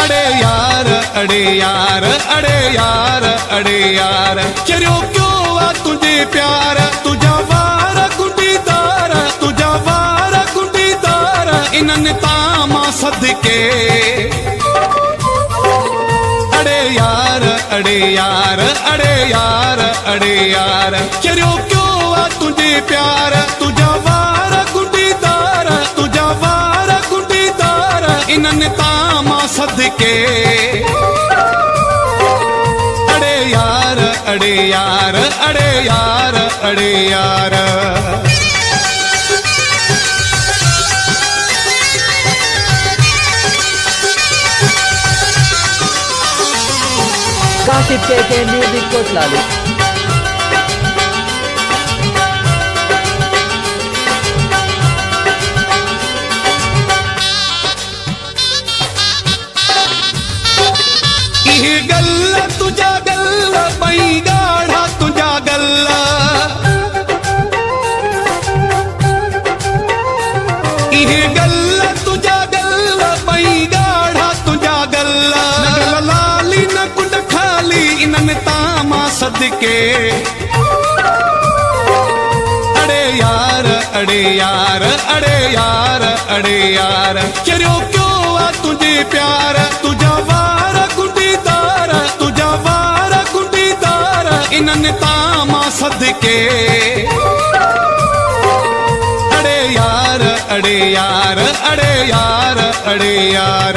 अड़े यार अड़े यार अड़े यार अड़े यार चरियो क्यों आ तुझे प्यार तुझा वार कुंडी तार तुझा वार कुंडी तार इन्हनि तामा सदके अड़े यार अड़े यार अड़े यार अड़े यार चरियो क्यों आ तुझे प्यार तुझा वार कुंडी तार तुझा वार कुंडी तार इन्हनि तामा सदके अड़े यार अड़े यार अड़े यार अड़े यार काशिफ के म्यूजिक को चला गल्ला तुझा गल्ला पई गाढ़ा तुझा गल्ला गल्ला तुझा गल्ला पई गाढ़ा तुझा गल्ला लाली न कुंड खाली इन्हनि तामा सदके अड़े यार अड़े यार अड़े यार अड़े यार चरियो क्यों आ तुझे प्यार तुझा वार कुंडी तार तुझा वार कुंडी तार इन्हनि तामा सदके अड़े यार अड़े यार अड़े यार अड़े यार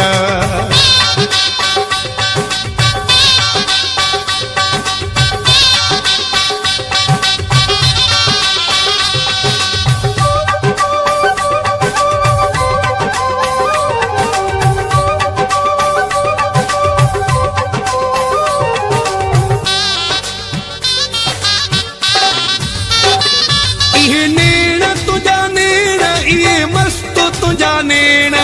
नेण तुझा नेण ये मस्त तुझा नेण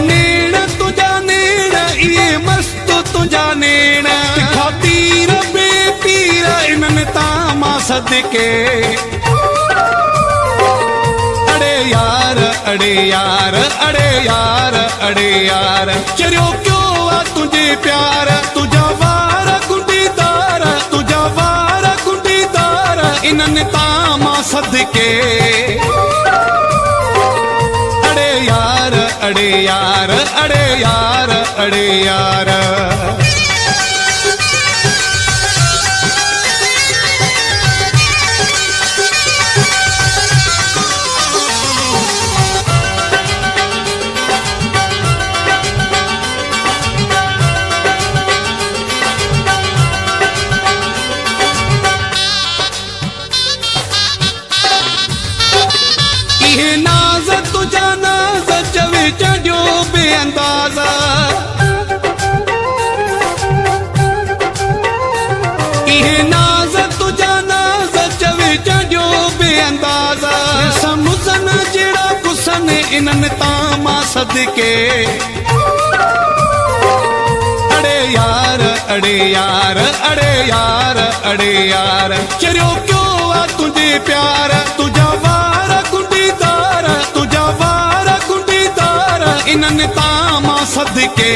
नेण तुझा नेण ये मस्त तुझा नेण खातीर बेपीर इन्हनि तामा सदके अड़े यार अड़े यार अड़े यार अड़े यार चरियो क्यों आ तुझे प्यार तुझा वार कुंडी तार तुझा वार कुंडी तार इन्हनि तामा सदके अड़े यार अड़े यार अड़े यार अड़े यार नाज तुझा नाज चवे चढ़ियो बेअंदाज़ा नाज तुझा नाज चवे चढ़ियो बेअंदाज़ा समुसन जड़ा कुसन इन्हनि तामा सदके अड़े यार अड़े यार अड़े यार अड़े यार चरियो क्यों आ तुझे प्यार तुझा वार कुंडी तार तुझा वार कुंडी तार इन्हनि तामा सदके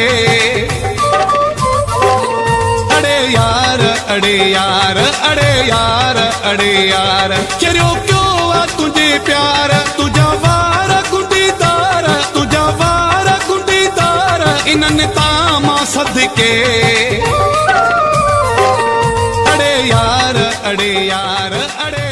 अड़े यार अड़े यार अड़े यार अड़े यार चरियो क्यों आ तुझे प्यार तुझा वार कुंडी तार तुझा वार कुंडी तार इन्हनि तामा सदके अड़े यार अड़े यार अड़े